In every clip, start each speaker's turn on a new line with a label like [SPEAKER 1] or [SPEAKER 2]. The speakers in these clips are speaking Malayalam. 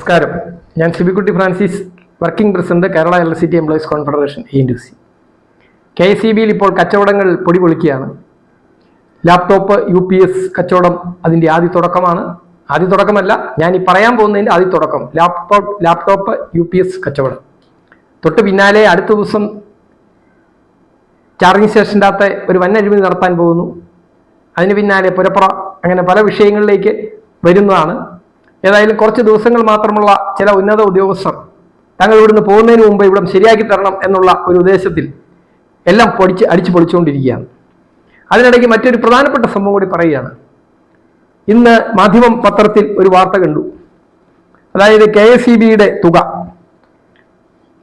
[SPEAKER 1] നമസ്കാരം. ഞാൻ Sibikutty Francis, working president, Kerala electricity employees confederation (ANTUC). KSEBയിൽ ഇപ്പോൾ കച്ചവടങ്ങൾ പൊടിപൊളിക്കുകയാണ്. ലാപ്ടോപ്പ് UPS കച്ചവടം അതിൻ്റെ ആദ്യ തുടക്കമാണ്. ആദ്യ തുടക്കമല്ല, ഞാൻ ഈ പറയാൻ പോകുന്നതിൻ്റെ ആദ്യ തുടക്കം. ലാപ്ടോപ്പ് UPS കച്ചവടം. തൊട്ട് പിന്നാലെ അടുത്ത ദിവസം ചാർജിങ് സ്റ്റേഷൻ്റെ അകത്ത് ഒരു വൻ അഴിമതി നടത്താൻ പോകുന്നു. അതിന് പിന്നാലെ പുരപ്പുറ, അങ്ങനെ പല വിഷയങ്ങളിലേക്ക് വരുന്നതാണ്. ഏതായാലും കുറച്ച് ദിവസങ്ങൾ മാത്രമുള്ള ചില ഉന്നത ഉദ്യോഗസ്ഥർ തങ്ങൾ ഇവിടുന്ന് പോകുന്നതിന് മുമ്പ് ഇവിടം ശരിയാക്കി തരണം എന്നുള്ള ഒരു ഉദ്ദേശത്തിൽ എല്ലാം അടിച്ചു പൊളിച്ചുകൊണ്ടിരിക്കുകയാണ്. അതിനിടയ്ക്ക് മറ്റൊരു പ്രധാനപ്പെട്ട സംഭവം കൂടി പറയുകയാണ്. ഇന്ന് മാധ്യമം പത്രത്തിൽ ഒരു വാർത്ത കണ്ടു. അതായത് KSEBയുടെ തുക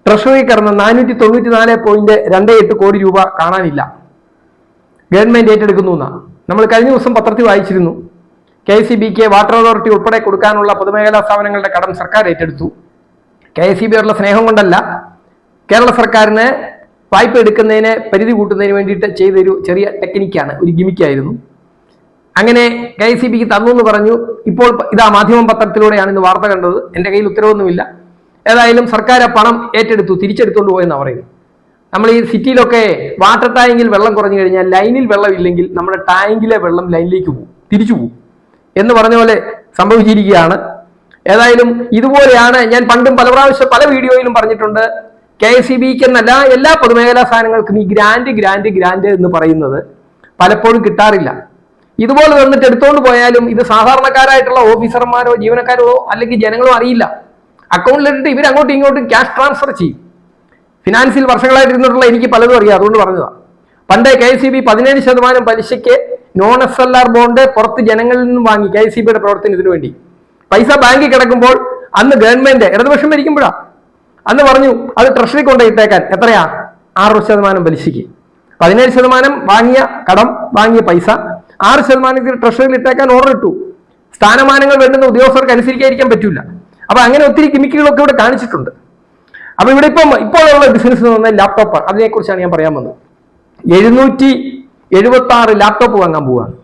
[SPEAKER 1] ട്രഷറി കടന്ന 494.28 കോടി രൂപ കാണാനില്ല, ഗവൺമെന്റ് ഏറ്റെടുക്കുന്നു എന്നാണ്. നമ്മൾ കഴിഞ്ഞ ദിവസം പത്രത്തിൽ വായിച്ചിരുന്നു. KSEBക്ക് വാട്ടർ അതോറിറ്റി ഉൾപ്പെടെ കൊടുക്കാനുള്ള പൊതുമേഖലാ സ്ഥാപനങ്ങളുടെ കടം സർക്കാർ ഏറ്റെടുത്തു. KSEBയോടുള്ള സ്നേഹം കൊണ്ടല്ല, കേരള സർക്കാരിന് വായ്പ എടുക്കുന്നതിന് പരിധി കൂട്ടുന്നതിന് വേണ്ടിയിട്ട് ചെയ്തൊരു ചെറിയ ടെക്നിക്കാണ്, ഒരു ഗിമിക്കായിരുന്നു. അങ്ങനെ KSEBക്ക് തന്നു എന്ന് പറഞ്ഞു. ഇപ്പോൾ ഇതാ മാധ്യമം പത്രത്തിലൂടെയാണ് ഇന്ന് വാർത്ത കണ്ടത്. എൻ്റെ കയ്യിൽ ഉത്തരവൊന്നുമില്ല. ഏതായാലും സർക്കാർ ആ പണം ഏറ്റെടുത്തു, തിരിച്ചെടുത്തുകൊണ്ട് പോയെന്നാണ് പറയുന്നത്. നമ്മൾ ഈ സിറ്റിയിലൊക്കെ വാട്ടർ ടാങ്കിൽ വെള്ളം കുറഞ്ഞു കഴിഞ്ഞാൽ ലൈനിൽ വെള്ളം ഇല്ലെങ്കിൽ നമ്മുടെ ടാങ്കിലെ വെള്ളം ലൈനിലേക്ക് പോകും, തിരിച്ചു പോകും എന്ന് പറഞ്ഞ പോലെ സംഭവിച്ചിരിക്കുകയാണ്. ഏതായാലും ഇതുപോലെയാണ് ഞാൻ പണ്ടും പല പ്രാവശ്യം പല വീഡിയോയിലും പറഞ്ഞിട്ടുണ്ട്. KSEBക്ക് എന്നല്ല, എല്ലാ പൊതുമേഖലാ സ്ഥാപനങ്ങൾക്കും ഈ ഗ്രാൻഡ് എന്ന് പറയുന്നത് പലപ്പോഴും കിട്ടാറില്ല. ഇതുപോലെ വന്നിട്ട് എടുത്തുകൊണ്ട് പോയാലും ഇത് സാധാരണക്കാരായിട്ടുള്ള ഓഫീസർമാരോ ജീവനക്കാരോ അല്ലെങ്കിൽ ജനങ്ങളോ അറിയില്ല. അക്കൗണ്ടിലിട്ടിട്ട് ഇവർ അങ്ങോട്ടും ഇങ്ങോട്ടും ക്യാഷ് ട്രാൻസ്ഫർ ചെയ്യും. ഫിനാൻസിൽ വർഷങ്ങളായിട്ട് ഇരുന്നിട്ടുള്ള എനിക്ക് പലതും അറിയാം, അതുകൊണ്ട് പറഞ്ഞതാണ്. പണ്ട് KSEB 17% പലിശയ്ക്ക് നോൺ SLR ബോണ്ട് പുറത്ത് ജനങ്ങളിൽ നിന്നും വാങ്ങി KSEBയുടെ പ്രവർത്തനത്തിന് വേണ്ടി. പൈസ ബാങ്കിൽ കിടക്കുമ്പോൾ അന്ന് ഗവൺമെന്റ് ഇടതുപക്ഷം ഭരിക്കുമ്പോഴാണ് അന്ന് പറഞ്ഞു അത് ട്രഷറി കൊണ്ടിട്ടേക്കാൻ. എത്രയാ? 6% പലിശയ്ക്ക്. 17% വാങ്ങിയ കടം, വാങ്ങിയ പൈസ 6% ട്രഷറിയിൽ ഇട്ടേക്കാൻ ഓർഡർ ഇട്ടു. സ്ഥാനമാനങ്ങൾ വേണ്ടുന്ന ഉദ്യോഗസ്ഥർക്ക് അനുസരിക്കാതിരിക്കാൻ പറ്റൂല. അപ്പൊ അങ്ങനെ ഒത്തിരി കിമിക്കുകളൊക്കെ ഇവിടെ കാണിച്ചിട്ടുണ്ട്. അപ്പൊ ഇവിടെ ഇപ്പോഴുള്ള ബിസിനസ് എന്ന് പറഞ്ഞാൽ ലാപ്ടോപ്പാണ്. അതിനെക്കുറിച്ചാണ് ഞാൻ പറയാൻ വന്നത്. 776 ലാപ്ടോപ്പ് വാങ്ങാൻ പോവുകയാണ്.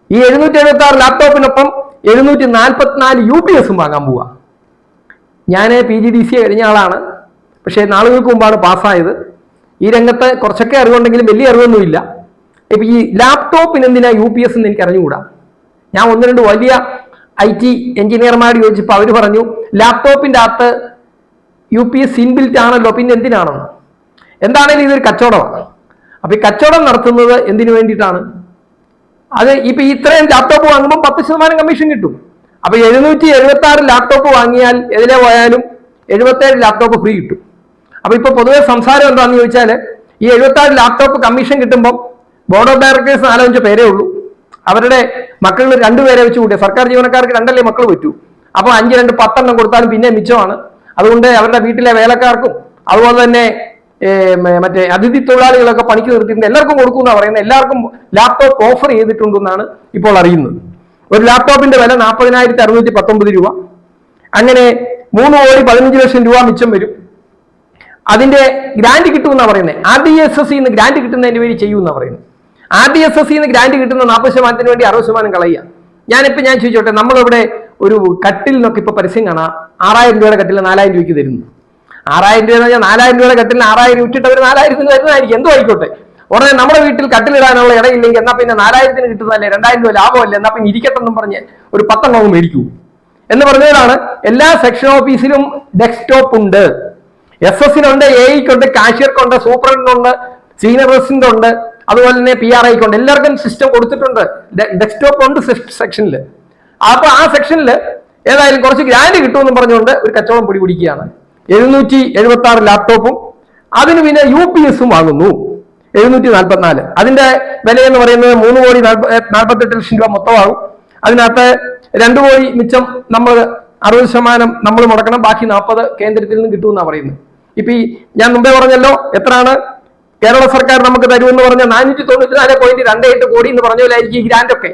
[SPEAKER 1] ഈ 776 ലാപ്ടോപ്പിനൊപ്പം 744 UPSും വാങ്ങാൻ പോവുക. ഞാൻ PGDC കഴിഞ്ഞ ആളാണ്, പക്ഷേ നാളുകൾക്ക് മുമ്പാണ് പാസ്സായത്. ഈ രംഗത്ത് കുറച്ചൊക്കെ അറിവുണ്ടെങ്കിലും വലിയ അറിവൊന്നുമില്ല. ഇപ്പൊ ഈ ലാപ്ടോപ്പിന് എന്തിനാ UPS എന്ന് എനിക്ക് അറിഞ്ഞുകൂടാ. ഞാൻ 1-2 വലിയ IT എഞ്ചിനീയർമാർ ചോദിച്ചപ്പോൾ അവർ പറഞ്ഞു ലാപ്ടോപ്പിന്റെ അകത്ത് UPS ഇൻബിൽറ്റ് ആണല്ലോ, പിന്നെ എന്തിനാണെന്ന്. എന്താണെങ്കിലും ഇതൊരു കച്ചവടമാണ്. അപ്പൊ ഈ കച്ചവടം നടത്തുന്നത് എന്തിനു വേണ്ടിയിട്ടാണ്? അത് ഇപ്പൊ ഇത്രയും ലാപ്ടോപ്പ് വാങ്ങുമ്പോൾ 10% കമ്മീഷൻ കിട്ടും. അപ്പൊ 776 ലാപ്ടോപ്പ് വാങ്ങിയാൽ എതിലെ പോയാലും 77 ലാപ്ടോപ്പ് ഫ്രീ കിട്ടും. അപ്പൊ ഇപ്പൊ പൊതുവെ സംസാരം എന്താണെന്ന് ചോദിച്ചാല്, ഈ 76 ലാപ്ടോപ്പ് കമ്മീഷൻ കിട്ടുമ്പോൾ ബോർഡ് ഓഫ് ഡയറക്ടേഴ്സ് 4-5 പേരേ ഉള്ളൂ. അവരുടെ മക്കൾ 2 പേരെ വെച്ച് കൂട്ടിയ സർക്കാർ ജീവനക്കാർക്ക് 2 മക്കൾ പറ്റൂ. അപ്പൊ 5-2 10 കൊടുത്താലും പിന്നെ മിച്ചമാണ്. അതുകൊണ്ട് അവരുടെ വീട്ടിലെ വേലക്കാർക്കും അതുപോലെ തന്നെ മറ്റേ അതിഥി തൊഴിലാളികളൊക്കെ പണിക്ക് നിർത്തിയിട്ടുണ്ട്, എല്ലാവർക്കും കൊടുക്കുമെന്നാണ് പറയുന്നത്. എല്ലാവർക്കും ലാപ്ടോപ്പ് ഓഫർ ചെയ്തിട്ടുണ്ടെന്നാണ് ഇപ്പോൾ അറിയുന്നത്. ഒരു ലാപ്ടോപ്പിന്റെ വില 40,619 രൂപ. അങ്ങനെ 3,15 ലക്ഷം രൂപ മിച്ചം വരും. അതിന്റെ ഗ്രാന്റ് കിട്ടുമെന്നാണ് പറയുന്നത്. RDSS ഗ്രാന്റ് കിട്ടുന്നതിന് വേണ്ടി ചെയ്യുമെന്നാണ് പറയുന്നത്. RDSS ഗ്രാന്റ് കിട്ടുന്ന 40% വേണ്ടി 60% കളയുക. ഞാൻ ചോദിച്ചോട്ടെ, നമ്മളിവിടെ ഒരു കട്ടിലിനൊക്കെ ഇപ്പൊ പരസ്യം കാണാം. 6,000 രൂപയുടെ കട്ടിൽ 4,000 രൂപയ്ക്ക് തരുന്നു. 6,000 രൂപ എന്ന് പറഞ്ഞാൽ 4,000 രൂപയുടെ കട്ടിലിന് 6,000 ഇട്ടിട്ട് അവർ 4,000 തരുന്നതായിരിക്കും. എന്തോ ആയിക്കോട്ടെ. ഉടനെ നമ്മുടെ വീട്ടിൽ കട്ടിലിടാനുള്ള ഇടയില്ലെങ്കിൽ എന്നാൽ പിന്നെ 4,000 കിട്ടുന്നതല്ലേ, 2,000 രൂപ ലാഭമല്ലേ, എന്നാൽ പിന്നെ ഇരിക്കട്ടെന്നും പറഞ്ഞ് ഒരു 10 മേടിക്കൂ എന്ന് പറഞ്ഞതാണ്. എല്ലാ സെക്ഷൻ ഓഫീസിലും ഡെസ്ക്ടോപ്പ് ഉണ്ട്. SS-നുണ്ട്, AE-ക്കുണ്ട്, കാഷ്യർക്കുണ്ട്, സൂപ്രണ്ടുണ്ട്, സീനിയർ റെസിഡന്റ് ഉണ്ട്, അതുപോലെ തന്നെ PRI-ക്കുണ്ട്. എല്ലാവർക്കും സിസ്റ്റം കൊടുത്തിട്ടുണ്ട്. ഡെസ്ക്ടോപ്പ് ഉണ്ട് സെക്ഷനിൽ. അപ്പൊ ആ സെക്ഷനിൽ ഏതായാലും കുറച്ച് ഗ്രാന്റ് കിട്ടുമെന്ന് പറഞ്ഞുകൊണ്ട് ഒരു കച്ചവടം പിടിപിടിക്കുകയാണ്. 776 ലാപ്ടോപ്പും അതിന് പിന്നെ UPSും വാങ്ങുന്നു. 744. അതിന്റെ വില എന്ന് പറയുന്നത് 3,48 ലക്ഷം രൂപ മൊത്തമാകും. അതിനകത്ത് 2 കോടി മിച്ചം നമ്മൾ 60% നമ്മൾ മുടക്കണം, ബാക്കി 40 കേന്ദ്രത്തിൽ നിന്ന് കിട്ടുമെന്നാണ് പറയുന്നത്. ഇപ്പൊ ഞാൻ മുമ്പേ പറഞ്ഞല്ലോ, എത്രയാണ് കേരള സർക്കാർ നമുക്ക് തരുമെന്ന് പറഞ്ഞ 494.28 കോടി എന്ന് പറഞ്ഞ പോലെയായിരിക്കും ഈ ഗ്രാന്റ് ഒക്കെ.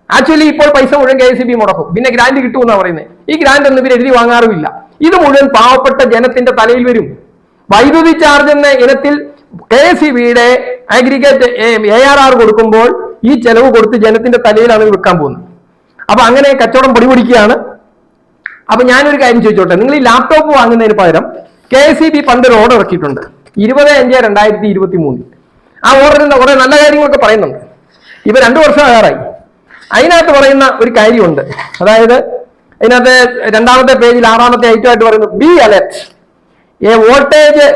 [SPEAKER 1] ആക്ച്വലി ഇപ്പോൾ പൈസ മുഴുവൻ KSEB മുടക്കും, പിന്നെ ഗ്രാന്റ് കിട്ടുമെന്നാണ് പറയുന്നത്. ഈ ഗ്രാന്റ് ഒന്നും ഇവർ എഴുതി വാങ്ങാറുമില്ല. ഇത് മുഴുവൻ പാവപ്പെട്ട ജനത്തിന്റെ തലയിൽ വരും. വൈദ്യുതി ചാർജ് എന്ന ഇനത്തിൽ KSEBയുടെ അഗ്രിഗേറ്റ് ARR കൊടുക്കുമ്പോൾ ഈ ചെലവ് കൊടുത്ത് ജനത്തിന്റെ തലയിലാണ് വെക്കാൻ പോകുന്നത്. അപ്പൊ അങ്ങനെ കച്ചവടം പൊടിപിടിക്കുകയാണ്. അപ്പൊ ഞാനൊരു കാര്യം ചോദിച്ചോട്ടെ, നിങ്ങൾ ഈ ലാപ്ടോപ്പ് വാങ്ങുന്നതിന് പകരം KSEB പണ്ട് ഒരു ഓർഡർ ഇറക്കിയിട്ടുണ്ട് 20/5/2023. ആ ഓർഡറിൽ കുറെ നല്ല കാര്യങ്ങളൊക്കെ പറയുന്നുണ്ട്. ഇപ്പൊ 2 വർഷം ആകാറായി. അതിനകത്ത് പറയുന്ന ഒരു കാര്യമുണ്ട്. അതായത് അതിനകത്ത് 2ാമത്തെ പേജിൽ 6ാമത്തെ ഐറ്റമായിട്ട് പറയുന്നത് B alert, A voltage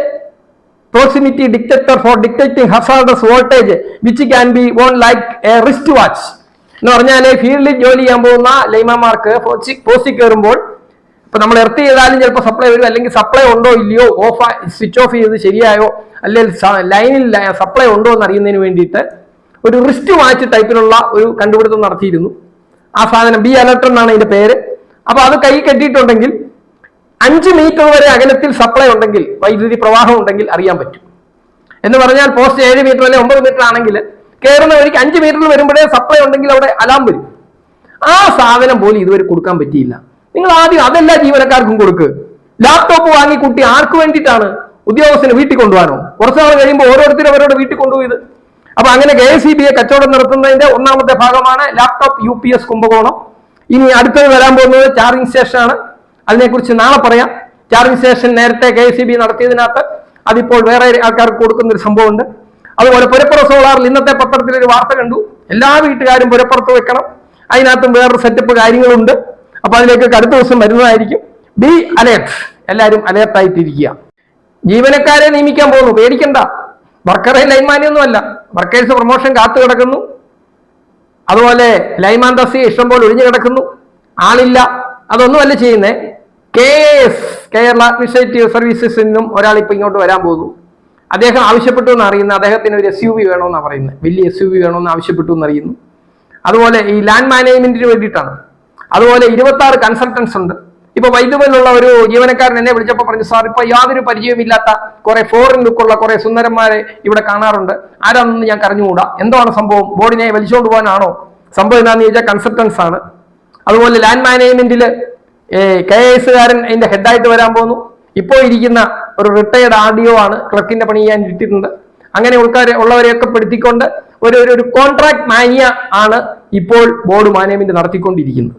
[SPEAKER 1] proximity detector for detecting hazardous voltage which can be worn like a wrist watch. എന്ന് പറഞ്ഞാൽ ഫീൽഡിൽ ജോലി ചെയ്യാൻ പോകുന്ന ലൈൻമാൻമാർക്ക് പോസ്റ്റിൽ കയറുമ്പോൾ ഇപ്പൊ നമ്മൾ എർത്ത് ചെയ്താലും ചിലപ്പോൾ സപ്ലൈ വരും, അല്ലെങ്കിൽ സപ്ലൈ ഉണ്ടോ ഇല്ലയോ, സ്വിച്ച് ഓഫ് ചെയ്ത് ശരിയായോ, അല്ലെങ്കിൽ ലൈനിൽ സപ്ലൈ ഉണ്ടോ എന്ന് അറിയുന്നതിന് വേണ്ടിയിട്ട് ഒരു റിസ്റ്റ് വാച്ച് ടൈപ്പിലുള്ള ഒരു കണ്ടുപിടുത്തം നടത്തിയിരുന്നു. ആ സാധനം ബി അലർട്ട് എന്നാണ് അതിന്റെ പേര്. അപ്പൊ അത് കൈ കെട്ടിയിട്ടുണ്ടെങ്കിൽ 5 മീറ്റർ വരെ അകലത്തിൽ സപ്ലൈ ഉണ്ടെങ്കിൽ, വൈദ്യുതി പ്രവാഹം ഉണ്ടെങ്കിൽ അറിയാൻ പറ്റും. എന്ന് പറഞ്ഞാൽ പോസ്റ്റ് 7 മീറ്റർ അല്ലെങ്കിൽ 9 മീറ്റർ ആണെങ്കിൽ കയറുന്ന വഴിക്ക് 5 മീറ്ററിൽ വരുമ്പോഴേ സപ്ലൈ ഉണ്ടെങ്കിൽ അവിടെ അലാം വരും. ആ സാധനം പോലും ഇതുവരെ കൊടുക്കാൻ പറ്റിയില്ല. നിങ്ങൾ ആദ്യം അതെല്ലാ ജീവനക്കാർക്കും കൊടുക്കുക. ലാപ്ടോപ്പ് വാങ്ങി കുട്ടി ആർക്ക് വേണ്ടിയിട്ടാണ്? ഉദ്യോഗസ്ഥന് വീട്ടിൽ കൊണ്ടുപോകാനോ? കുറച്ചു നാൾ കഴിയുമ്പോൾ ഓരോരുത്തരും അവരോട് വീട്ടിൽ കൊണ്ടുപോയത്. അപ്പൊ അങ്ങനെ KSEB കച്ചവടം നടത്തുന്നതിന്റെ 1ാമത്തെ ഭാഗമാണ് ലാപ്ടോപ്പ് UPS കുംഭകോണം. ഇനി അടുത്തത് വരാൻ പോകുന്നത് ചാർജിങ് സ്റ്റേഷനാണ്. അതിനെക്കുറിച്ച് നാളെ പറയാം. ചാർജിങ് സ്റ്റേഷൻ നേരത്തെ KSEB നടത്തിയതിനകത്ത് അതിപ്പോൾ വേറെ ആൾക്കാർക്ക് കൊടുക്കുന്ന ഒരു സംഭവമുണ്ട്. അതുപോലെ പുരപ്പുറ സോളാറിൽ ഇന്നത്തെ പത്രത്തിൽ ഒരു വാർത്ത കണ്ടു, എല്ലാ വീട്ടുകാരും പുരപ്പുറത്ത് വെക്കണം. അതിനകത്തും വേറൊരു സെറ്റപ്പ് കാര്യങ്ങളുണ്ട്. അപ്പൊ അതിലേക്കൊക്കെ അടുത്ത ദിവസം വരുന്നതായിരിക്കും. ബി അലേർട്ട്, എല്ലാവരും അലേർട്ടായിട്ടിരിക്കുക. ജീവനക്കാരെ നിയമിക്കാൻ പോകുന്നു, പേടിക്കണ്ട. വർക്കറെ ലൈൻമാനൊന്നും അല്ല, വർക്കേഴ്സ് പ്രൊമോഷൻ കാത്തു കിടക്കുന്നു. അതുപോലെ ലൈൻമാൻ തസ്തിക ഇഷ്ടംപോലെ ഒഴിഞ്ഞു കിടക്കുന്നു, ആളില്ല. അതൊന്നുമല്ല ചെയ്യുന്നേ. KAS, കേരള അഡ്മിനിസ്ട്രേറ്റീവ് സർവീസസിൽ നിന്നും ഒരാൾ ഇപ്പൊ ഇങ്ങോട്ട് വരാൻ പോകുന്നു. അദ്ദേഹം ആവശ്യപ്പെട്ടു എന്ന് അറിയുന്നു, അദ്ദേഹത്തിന് ഒരു SUV വേണമെന്നാണ് പറയുന്നത്, വലിയ SUV വേണമെന്ന് ആവശ്യപ്പെട്ടു എന്നറിയുന്നു. അതുപോലെ ഈ ലാൻഡ് മാനേജ്മെന്റിന് വേണ്ടിയിട്ടാണ്. അതുപോലെ 26 കൺസൾട്ടൻസ് ഉണ്ട്. ഇപ്പൊ വൈദ്യുതിയിലുള്ള ഒരു ജീവനക്കാരൻ എന്നെ വിളിച്ചപ്പോൾ പറഞ്ഞു, സാർ ഇപ്പൊ യാതൊരു പരിചയമില്ലാത്ത കുറെ ഫോറിൻ ലുക്കുള്ള കുറെ സുന്ദരന്മാരെ ഇവിടെ കാണാറുണ്ട്, ആരാണെന്ന് ഞാൻ അറിഞ്ഞുകൂടാ, എന്താണ് സംഭവം, ബോർഡിനെ വലിച്ചുകൊണ്ട് പോകാനാണോ സംഭവം? എന്താണെന്ന് ചോദിച്ചാൽ കൺസൾട്ടൻസ് ആണ്. അതുപോലെ ലാൻഡ് മാനേജ്മെന്റില് KASകാരൻ അതിന്റെ ഹെഡായിട്ട് വരാൻ പോകുന്നു. ഇപ്പോൾ ഇരിക്കുന്ന ഒരു റിട്ടയർഡ് RDO ആണ്, ക്ലർക്കിന്റെ പണി ചെയ്യാൻ ഇട്ടിട്ടുണ്ട്. അങ്ങനെ ഉള്ളവരെയൊക്കെ പെടുത്തിക്കൊണ്ട് ഒരു കോൺട്രാക്ട് മാനിയ ആണ് ഇപ്പോൾ ബോർഡ് മാനേജ്മെന്റ് നടത്തിക്കൊണ്ടിരിക്കുന്നത്.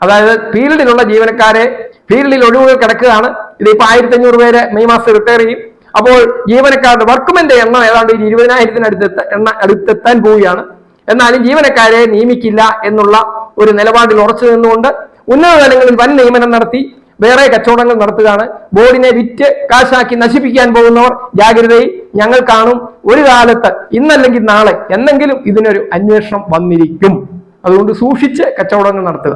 [SPEAKER 1] അതായത് ഫീൽഡിലുള്ള ജീവനക്കാരെ, ഫീൽഡിൽ ഒഴിവുകൾ കിടക്കുകയാണ്. ഇതിപ്പോ 1500 പേര് മെയ് മാസം റിട്ടയർ ചെയ്യും. അപ്പോൾ ജീവനക്കാരുടെ വർക്ക്മെന്റെ എണ്ണം ഏതാണ്ട് 20,000 അടുത്തെത്താൻ പോവുകയാണ്. എന്നാലും ജീവനക്കാരെ നിയമിക്കില്ല എന്നുള്ള ഒരു നിലപാടിൽ ഉറച്ചു നിന്നുകൊണ്ട് ഉന്നത തലങ്ങളിൽ വൻ നിയമനം നടത്തി വേറെ കച്ചവടങ്ങൾ നടത്തുകയാണ്. ബോർഡിനെ വിറ്റ് കാശാക്കി നശിപ്പിക്കാൻ പോകുന്നവർ ജാഗ്രതയിൽ. ഞങ്ങൾ കാണും, ഒരു കാലത്ത് ഇന്നല്ലെങ്കിൽ നാളെ എന്നെങ്കിലും ഇതിനൊരു അന്വേഷണം വന്നിരിക്കും. അതുകൊണ്ട് സൂക്ഷിച്ച് കച്ചവടങ്ങൾ നടത്തുക.